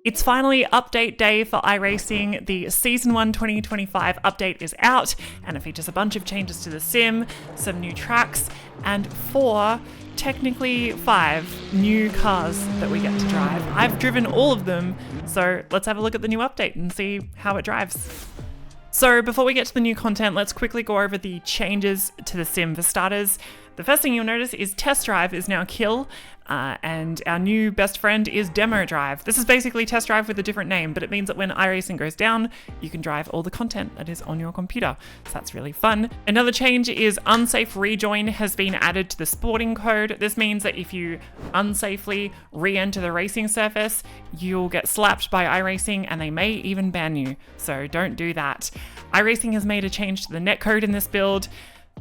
It's finally update day for iRacing. The Season 1 2025 update is out, and it features a bunch of changes to the sim, some new tracks, and technically five new cars that we get to drive. I've driven all of them, so let's have a look at the new update and see how it drives. So before we get to the new content, let's quickly go over the changes to the sim. For starters, the first thing you'll notice is Test Drive is now Kill, and our new best friend is Demo Drive. This is basically Test Drive with a different name, but it means that when iRacing goes down, you can drive all the content that is on your computer. So that's really fun. Another change is Unsafe Rejoin has been added to the sporting code. This means that if you unsafely re-enter the racing surface, you'll get slapped by iRacing and they may even ban you. So don't do that. iRacing has made a change to the netcode in this build.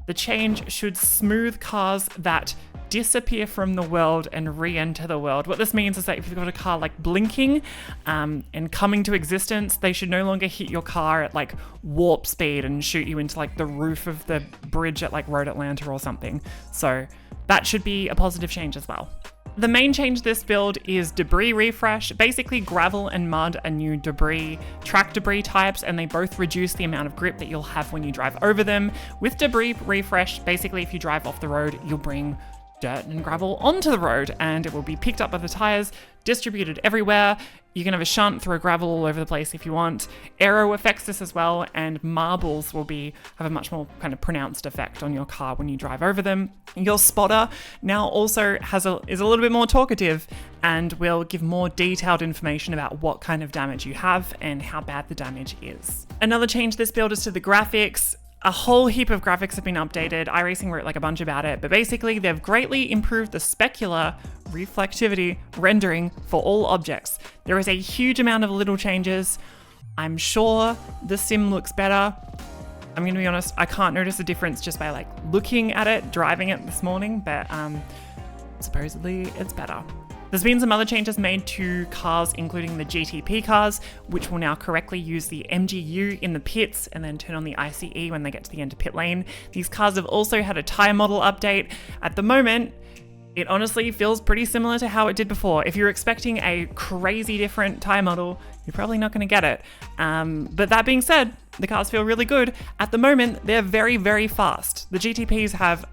The change should smooth cars that disappear from the world and re-enter the world. What this means is that if you've got a car like blinking and coming to existence, they should no longer hit your car at like warp speed and shoot you into like the roof of the bridge at like Road Atlanta or something. So that should be a positive change as well. The main change to this build is debris refresh. Basically, gravel and mud are new track debris types, and they both reduce the amount of grip that you'll have when you drive over them. With debris refresh, basically if you drive off the road, you'll bring dirt and gravel onto the road and it will be picked up by the tires, distributed everywhere. You can have a shunt, throw gravel all over the place if you want. Aero affects this as well, and marbles will have a much more kind of pronounced effect on your car when you drive over them. Your spotter now also is a little bit more talkative and will give more detailed information about what kind of damage you have and how bad the damage is. Another change to this build is to the graphics. A whole heap of graphics have been updated. iRacing wrote like a bunch about it, but basically they've greatly improved the specular reflectivity rendering for all objects. There is a huge amount of little changes. I'm sure the sim looks better. I'm gonna be honest, I can't notice a difference just by like looking at it, driving it this morning, but supposedly it's better. There's been some other changes made to cars, including the GTP cars, which will now correctly use the MGU in the pits and then turn on the ICE when they get to the end of pit lane. These cars have also had a tyre model update. At the moment, it honestly feels pretty similar to how it did before. If you're expecting a crazy different tyre model, you're probably not going to get it. But that being said, the cars feel really good. At the moment, they're very, very fast. The GTPs have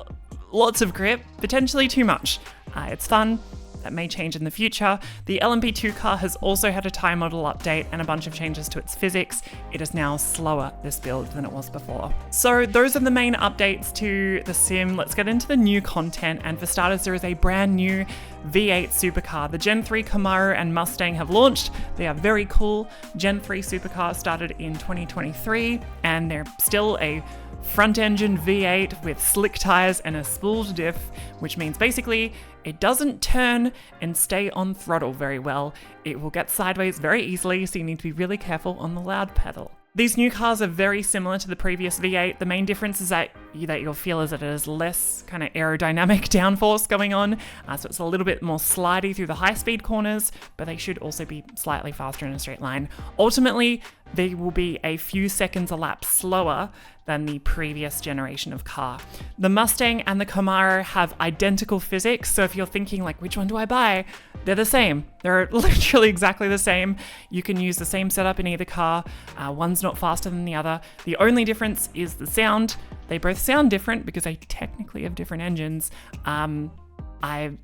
lots of grip, potentially too much. It's fun. That may change in the future. The LMP2 car has also had a tyre model update and a bunch of changes to its physics. It is now slower, this build, than it was before. So those are the main updates to the sim. Let's get into the new content. And for starters, there is a brand new V8 supercar. The Gen 3 Camaro and Mustang have launched. They are very cool. Gen 3 supercars started in 2023, and they're still a front-engine V8 with slick tires and a spooled diff, which means basically it doesn't turn and stay on throttle very well. It will get sideways very easily, so you need to be really careful on the loud pedal. These new cars are very similar to the previous V8. The main difference is that you'll feel is that it has less kind of aerodynamic downforce going on, so it's a little bit more slidey through the high-speed corners, but they should also be slightly faster in a straight line. Ultimately, they will be a few seconds a lap slower than the previous generation of car. The Mustang and the Camaro have identical physics, so if you're thinking like, which one do I buy? They're the same. They're literally exactly the same. You can use the same setup in either car. One's not faster than the other. The only difference is the sound. They both sound different because they technically have different engines. I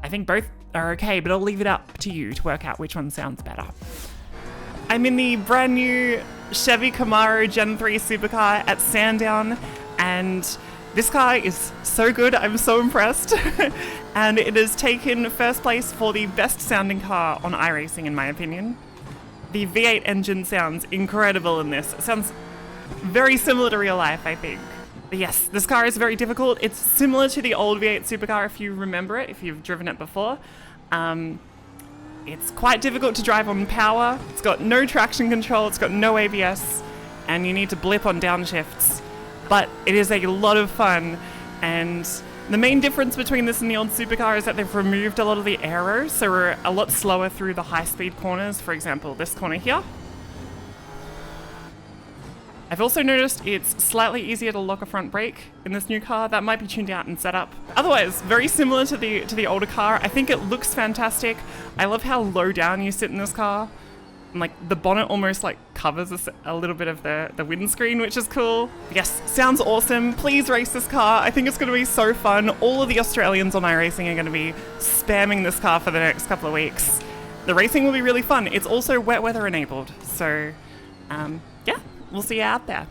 think both are okay, but I'll leave it up to you to work out which one sounds better. I'm in the brand new Chevy Camaro Gen 3 supercar at Sandown, and this car is so good. I'm so impressed. And it has taken first place for the best sounding car on iRacing, in my opinion. The V8 engine sounds incredible in this. It sounds very similar to real life, I think. But yes, this car is very difficult. It's similar to the old V8 supercar, if you remember it, if you've driven it before. It's quite difficult to drive on power. It's got no traction control, it's got no ABS, and you need to blip on downshifts. But it is a lot of fun, and the main difference between this and the old supercar is that they've removed a lot of the aero, so we're a lot slower through the high-speed corners. For example, this corner here. I've also noticed it's slightly easier to lock a front brake in this new car. That might be tuned out and set up. Otherwise, very similar to the older car. I think it looks fantastic. I love how low down you sit in this car. And, like, the bonnet almost like covers a little bit of the windscreen, which is cool. Yes, sounds awesome. Please race this car. I think it's going to be so fun. All of the Australians on iRacing are going to be spamming this car for the next couple of weeks. The racing will be really fun. It's also wet weather enabled. So, yeah, we'll see you out there.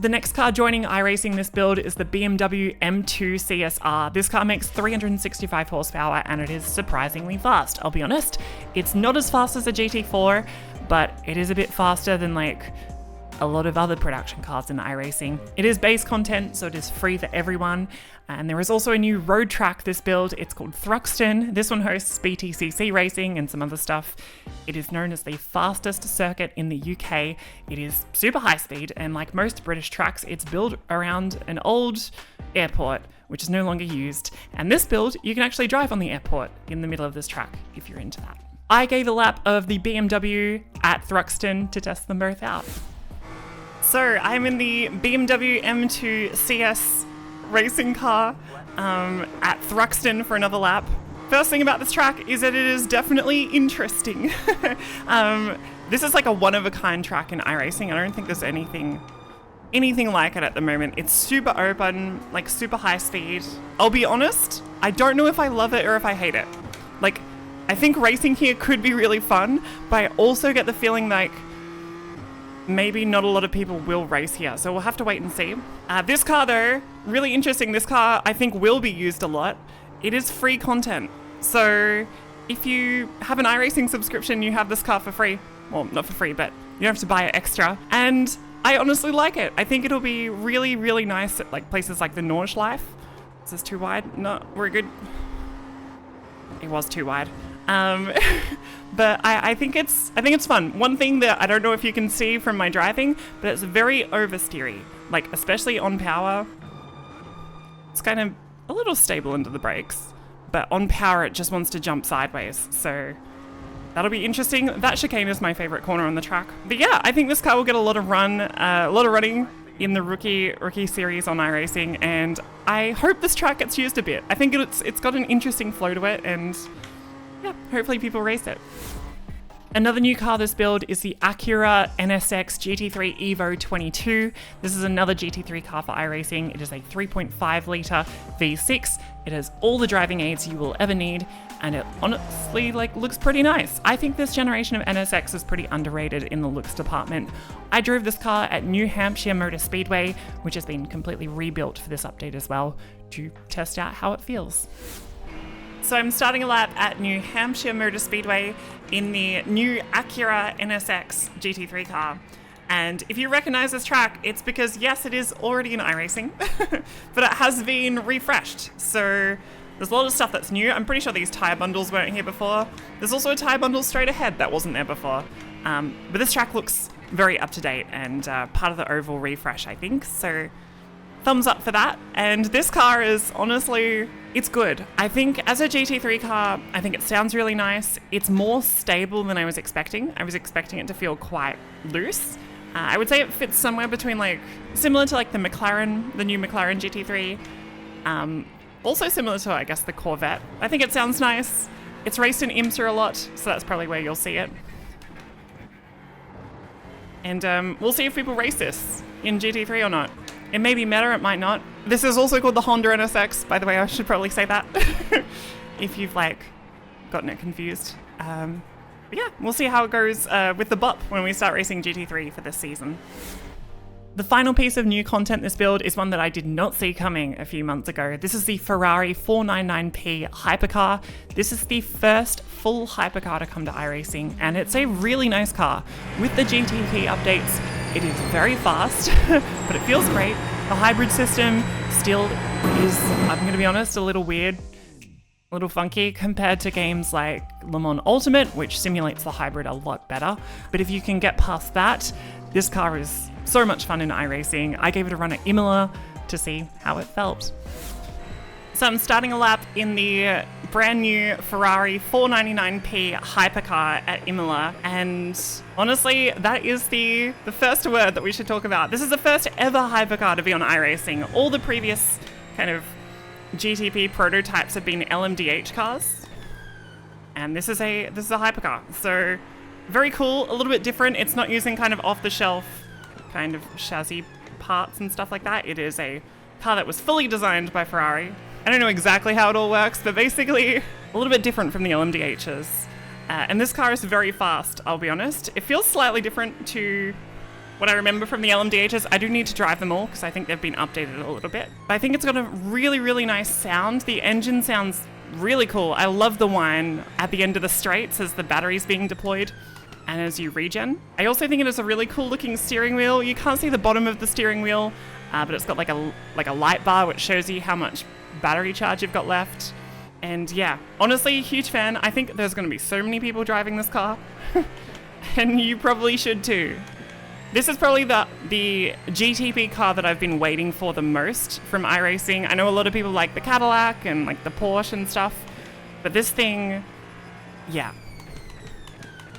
The next car joining iRacing this build is the BMW M2 CSR. This car makes 365 horsepower and it is surprisingly fast, I'll be honest. It's not as fast as a GT4, but it is a bit faster than like a lot of other production cars in iRacing. It is base content, so it is free for everyone. And there is also a new road track this build. It's called Thruxton. This one hosts BTCC racing and some other stuff. It is known as the fastest circuit in the UK. It is super high speed, and like most British tracks, it's built around an old airport, which is no longer used. And this build, you can actually drive on the airport in the middle of this track if you're into that. I gave a lap of the BMW at Thruxton to test them both out. So I'm in the BMW M2 CS racing car at Thruxton for another lap. First thing about this track is that it is definitely interesting. This is like a one-of-a-kind track in iRacing. I don't think there's anything like it at the moment. It's super open, like super high speed. I'll be honest, I don't know if I love it or if I hate it. Like, I think racing here could be really fun, but I also get the feeling like maybe not a lot of people will race here, so we'll have to wait and see. This car though, really interesting. This car I think will be used a lot. It is free content. So if you have an iRacing subscription, you have this car for free. Well, not for free, but you don't have to buy it extra. And I honestly like it. I think it'll be really, really nice at like places like the Nordschleife. Is this too wide? No, we're good. It was too wide. But I think it's fun. One thing that I don't know if you can see from my driving, but it's very oversteery. Like, especially on power, it's kind of a little stable into the brakes, but on power it just wants to jump sideways. So that'll be interesting. That chicane is my favorite corner on the track. But yeah, I think this car will get a lot of running in the rookie series on iRacing, and I hope this track gets used a bit. I think it's got an interesting flow to it, and yeah, hopefully people race it. Another new car this build is the Acura NSX GT3 Evo 22. This is another GT3 car for iRacing. It is a 3.5 litre V6. It has all the driving aids you will ever need, and it honestly looks pretty nice. I think this generation of NSX is pretty underrated in the looks department. I drove this car at New Hampshire Motor Speedway, which has been completely rebuilt for this update as well, to test out how it feels. So I'm starting a lap at New Hampshire Motor Speedway in the new Acura NSX GT3 car. And if you recognize this track, it's because yes, it is already in iRacing, but it has been refreshed. So there's a lot of stuff that's new. I'm pretty sure these tire bundles weren't here before. There's also a tire bundle straight ahead that wasn't there before. But this track looks very up to date and part of the oval refresh, I think. So thumbs up for that. And this car is honestly, it's good. I think as a GT3 car, I think it sounds really nice. It's more stable than I was expecting. I was expecting it to feel quite loose. I would say it fits somewhere between similar to the McLaren, the new McLaren GT3. Also similar to, I guess, the Corvette. I think it sounds nice. It's raced in IMSA a lot, so that's probably where you'll see it. And we'll see if people race this in GT3 or not. It may be meta, it might not. This is also called the Honda NSX, by the way. I should probably say that if you've gotten it confused. But yeah, we'll see how it goes with the BOP when we start racing GT3 for this season. The final piece of new content this build is one that I did not see coming a few months ago. This is the Ferrari 499P hypercar. This is the first full hypercar to come to iRacing, and it's a really nice car. With the GTP updates, it is very fast, but it feels great. The hybrid system still is, I'm going to be honest, a little weird, a little funky compared to games like Le Mans Ultimate, which simulates the hybrid a lot better. But if you can get past that, this car is so much fun in iRacing. I gave it a run at Imola to see how it felt. So I'm starting a lap in the brand new Ferrari 499P hypercar at Imola, and honestly, that is the first word that we should talk about. This is the first ever hypercar to be on iRacing. All the previous kind of GTP prototypes have been LMDH cars, and this is a hypercar. So very cool, a little bit different. It's not using kind of off-the-shelf kind of chassis parts and stuff like that. It is a car that was fully designed by Ferrari. I don't know exactly how it all works, but basically a little bit different from the LMDHs. And this car is very fast, I'll be honest. It feels slightly different to what I remember from the LMDHs. I do need to drive them all because I think they've been updated a little bit. But I think it's got a really, really nice sound. The engine sounds really cool. I love the whine at the end of the straights as the battery's being deployed and as you regen. I also think it is a really cool looking steering wheel. You can't see the bottom of the steering wheel, but it's got like a light bar which shows you how much battery charge you've got left. And yeah, honestly, huge fan. I think there's going to be so many people driving this car and you probably should too. This is probably the GTP car that I've been waiting for the most from iRacing. I know a lot of people like the Cadillac and like the Porsche and stuff, but this thing, yeah.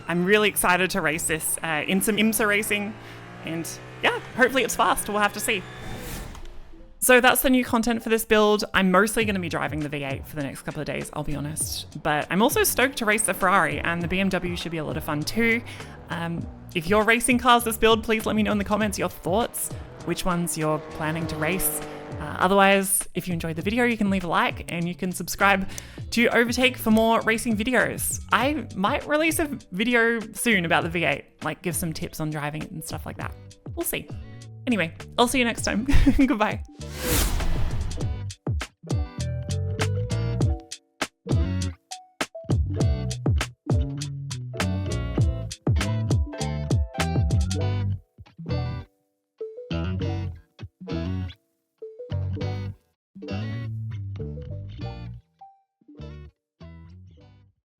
I'm really excited to race this in some IMSA racing, and yeah, hopefully it's fast. We'll have to see. So that's the new content for this build. I'm mostly going to be driving the V8 for the next couple of days, I'll be honest. But I'm also stoked to race the Ferrari, and the BMW should be a lot of fun too. If you're racing cars this build, please let me know in the comments your thoughts, which ones you're planning to race. Otherwise, if you enjoyed the video, you can leave a like and you can subscribe to Overtake for more racing videos. I might release a video soon about the V8, like give some tips on driving it and stuff like that. We'll see. Anyway, I'll see you next time. Goodbye.